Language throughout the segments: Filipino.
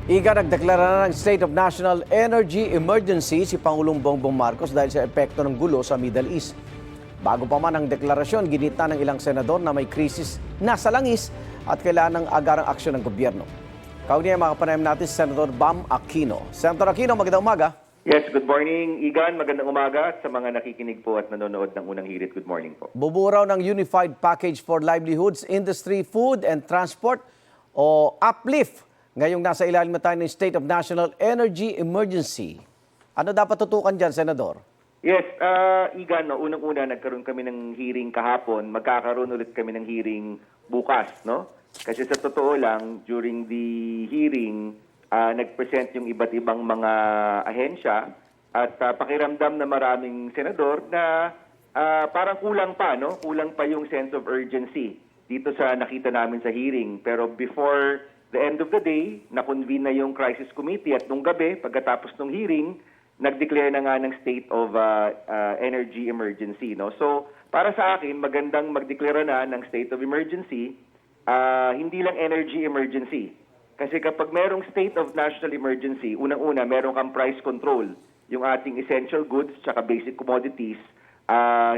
Nagdeklara na ng State of National Energy Emergency si Pangulong Bongbong Marcos dahil sa epekto ng gulo sa Middle East. Bago pa man ang deklarasyon, ginita ng ilang senador na may krisis na sa langis at kailangan ng agarang aksyon ng gobyerno. Kaugnay ang mga panayam natin si Senator Bam Aquino. Senator Aquino, magandang umaga. Yes, good morning, Igan. Magandang umaga at sa mga nakikinig po at nanonood ng unang hirit. Good morning po. Buburaw ng Unified Package for Livelihoods, Industry, Food and Transport o UPLIFT. Ngayong nasa ilalim na tayo ng State of National Energy Emergency. Ano dapat tutukan dyan, Senador? Yes, Igan, no, unang-una nagkaroon kami ng hearing kahapon. Magkakaroon ulit kami ng hearing bukas, no? Kasi sa totoo lang, during the hearing, nag-present yung iba't ibang mga ahensya at pakiramdam na maraming senador na parang kulang pa, no? Kulang pa yung sense of urgency dito sa nakita namin sa hearing. Pero before the end of the day, na-convene na yung crisis committee at nung gabi, pagkatapos ng hearing, nag-declare na nga ng state of energy emergency. No? So, para sa akin, magandang mag-declare na ng state of emergency, hindi lang energy emergency. Kasi kapag merong state of national emergency, unang-una, meron kang price control. Yung ating essential goods tsaka basic commodities,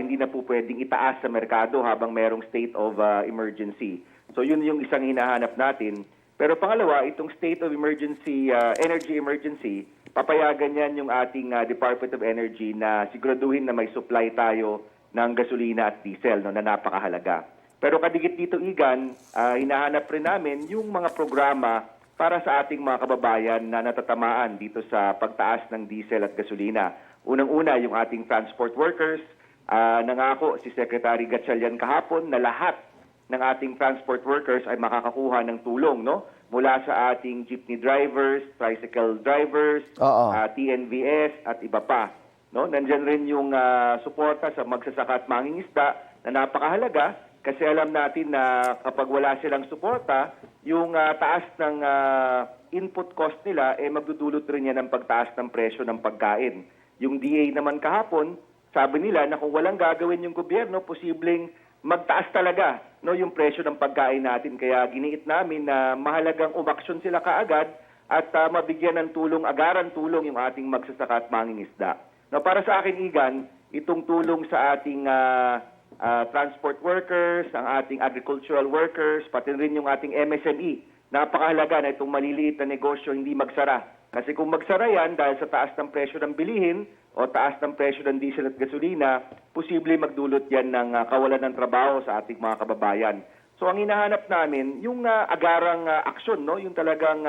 hindi na po pwedeng itaas sa merkado habang merong state of emergency. So, yun yung isang hinahanap natin. Pero pangalawa, itong state of emergency, energy emergency, papayagan yan yung ating Department of Energy na siguraduhin na may supply tayo ng gasolina at diesel, no, na napakahalaga. Pero kadigit dito, Igan, hinahanap rin namin yung mga programa para sa ating mga kababayan na natatamaan dito sa pagtaas ng diesel at gasolina. Unang-una, yung ating transport workers. Nangako si Secretary Gatchalian kahapon na lahat ng ating transport workers ay makakakuha ng tulong, no? Mula sa ating jeepney drivers, tricycle drivers, TNVS at iba pa, no? Nandiyan rin yung suporta sa magsasaka at mangingisda na napakahalaga kasi alam natin na kapag wala silang suporta, yung taas ng input cost nila magdudulot rin yan ng pagtaas ng presyo ng pagkain. Yung DA naman kahapon, sabi nila na kung walang gagawin yung gobyerno, posibleng magtaas talaga, no, yung presyo ng pagkain natin. Kaya giniit namin na mahalagang umaksyon sila kaagad at mabigyan ng tulong, agaran tulong yung ating magsasaka at mangingisda. No, para sa akin, Igan, itong tulong sa ating transport workers, ang ating agricultural workers, pati rin yung ating MSME, napakahalaga na itong maliliit na negosyo hindi magsara. Kasi kung magsara yan dahil sa taas ng presyo ng bilihin o taas ng presyo ng diesel at gasolina, posible magdulot yan ng kawalan ng trabaho sa ating mga kababayan. So ang hinahanap namin, yung agarang aksyon, no? Yung talagang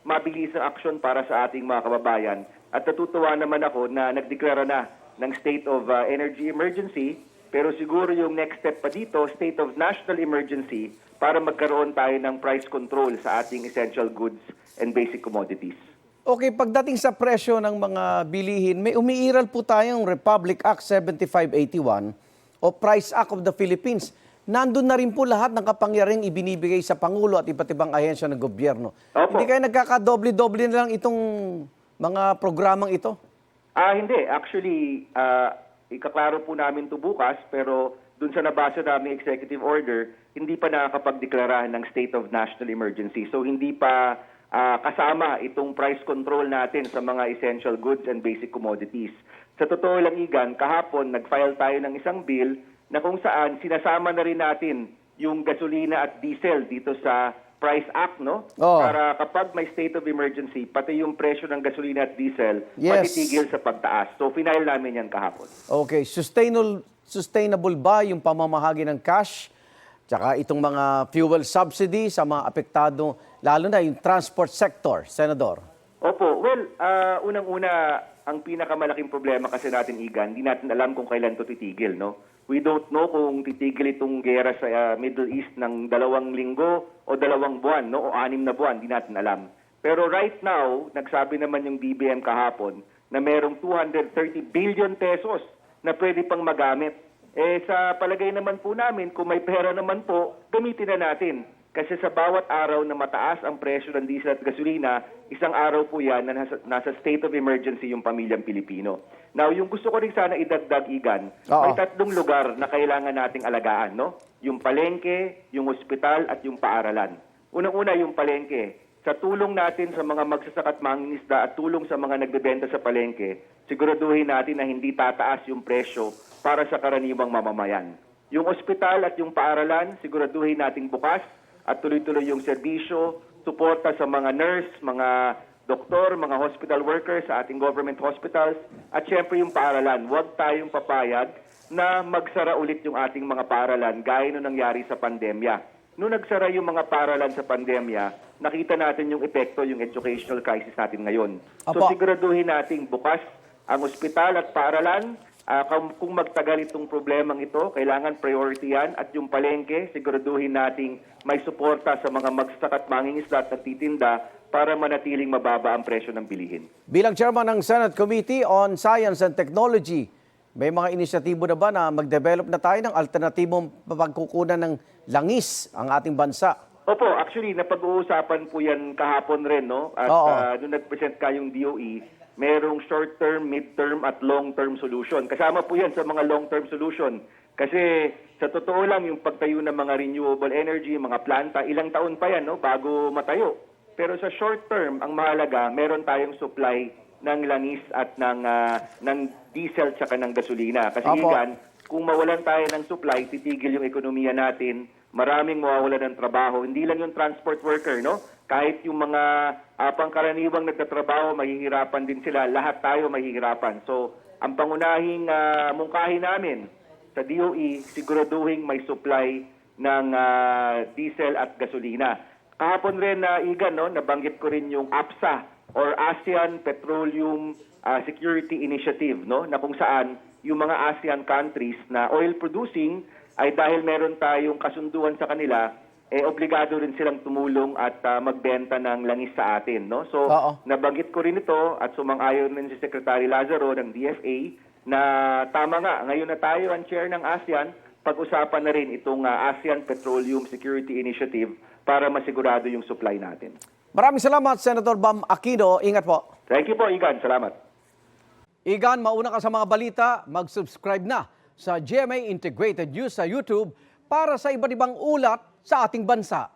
mabilis ang aksyon para sa ating mga kababayan. At natutuwa naman ako na nagdeklara na ng state of energy emergency, pero siguro yung next step pa dito, state of national emergency, para magkaroon tayo ng price control sa ating essential goods and basic commodities. Okay, pagdating sa presyo ng mga bilihin, may umiiral po tayong Republic Act 7581 o Price Act of the Philippines. Nandun na rin po lahat ng kapangyarihang ibinibigay sa Pangulo at iba't ibang ahensya ng gobyerno. Opo. Hindi kayo nagkakadoble-doble na lang itong mga programang ito? Hindi. Actually, ikaklaro po namin ito bukas, pero dun sa nabasa namin executive order, hindi pa nakakapagdeklara ng state of national emergency. So hindi pa kasama itong price control natin sa mga essential goods and basic commodities. Sa totoo lang, Igan, kahapon nag-file tayo ng isang bill na kung saan sinasama na rin natin yung gasolina at diesel dito sa Price Act, no? Para kapag may state of emergency, pati yung presyo ng gasolina at diesel, patitigil sa pagtaas. So, final namin yan kahapon. Okay. Sustainable ba yung pamamahagi ng cash? Tsaka itong mga fuel subsidy sa mga apektado, lalo na yung transport sector, Senador? Opo. Well, unang-una, ang pinakamalaking problema kasi natin, Igan, hindi natin alam kung kailan ito titigil, no? We don't know kung titigil itong gera sa Middle East ng 2 linggo o 2 buwan, no? O 6 na buwan, hindi natin alam. Pero right now, nagsabi naman yung BBM kahapon na merong 230 billion pesos na pwede pang magamit. Sa palagay naman po namin, kung may pera naman po, gamitin na natin. Kasi sa bawat araw na mataas ang presyo ng diesel at gasolina, isang araw po yan na nasa state of emergency yung pamilyang Pilipino. Now, yung gusto ko rin sana idagdag, Igan, may 3 lugar na kailangan nating alagaan, no? Yung palengke, yung ospital, at yung paaralan. Unang-una, yung palengke. sa tulong natin sa mga magsasaka at mangingisda at tulong sa mga nagbebenta sa palengke, siguraduhin natin na hindi tataas yung presyo para sa karaniwang mamamayan. Yung ospital at yung paaralan, siguraduhin nating bukas at tuloy-tuloy yung serbisyo, suporta sa mga nurse, mga doktor, mga hospital workers sa ating government hospitals, at syempre yung paaralan. Huwag tayong papayag na magsara ulit yung ating mga paaralan gaya nung nangyari sa pandemya. Noong nagsara yung mga paaralan sa pandemya, nakita natin yung epekto, yung educational crisis natin ngayon. So Apo. siguraduhin nating bukas ang ospital at paaralan. Kung magtagal itong problemang ito, kailangan priority yan. At yung palengke, siguraduhin nating may suporta sa mga magsasaka at mangingisda at nagtitinda para manatiling mababa ang presyo ng bilihin. Bilang chairman ng Senate Committee on Science and Technology, may mga inisyatibo na ba na mag-develop na tayo ng alternatibong pagkukunan ng langis ang ating bansa? Opo, actually, napag-uusapan po yan kahapon rin, no? At Oo. nung nag-present kayong DOE, merong short-term, mid-term at long-term solution. Kasama po yan sa mga long-term solution. Kasi sa totoo lang, yung pagtayo ng mga renewable energy, mga planta, ilang taon pa yan, no? Bago matayo. Pero sa short-term, ang mahalaga, meron tayong supply ng langis at ng diesel tsaka ng gasolina. Kasi Opo. yan, kung mawalan tayo ng supply, titigil yung ekonomiya natin, maraming mawawalan ng trabaho. Hindi lang yung transport worker, no? Kahit yung mga pangkaraniwang nagtatrabaho, mahihirapan din sila. Lahat tayo mahihirapan. So, ang pangunahing mungkahi namin sa DOE, siguraduhin may supply ng diesel at gasolina. Kahapon rin, Igan, no? Nabanggit ko rin yung APSA or ASEAN Petroleum Security Initiative, no? Na kung saan yung mga ASEAN countries na oil producing ay dahil meron tayong kasunduan sa kanila, obligado rin silang tumulong at magbenta ng langis sa atin, no? So, Oo. nabanggit ko rin ito at sumang-ayon rin si Secretary Lazaro ng DFA na tama nga, ngayon na tayo ang chair ng ASEAN, pag-usapan na rin itong ASEAN Petroleum Security Initiative para masigurado yung supply natin. Maraming salamat, Senator Bam Aquino. Ingat po. Thank you po, Igan. Salamat. Igan, mauna ka sa mga balita, mag-subscribe na sa GMA Integrated News sa YouTube para sa iba't ibang ulat sa ating bansa.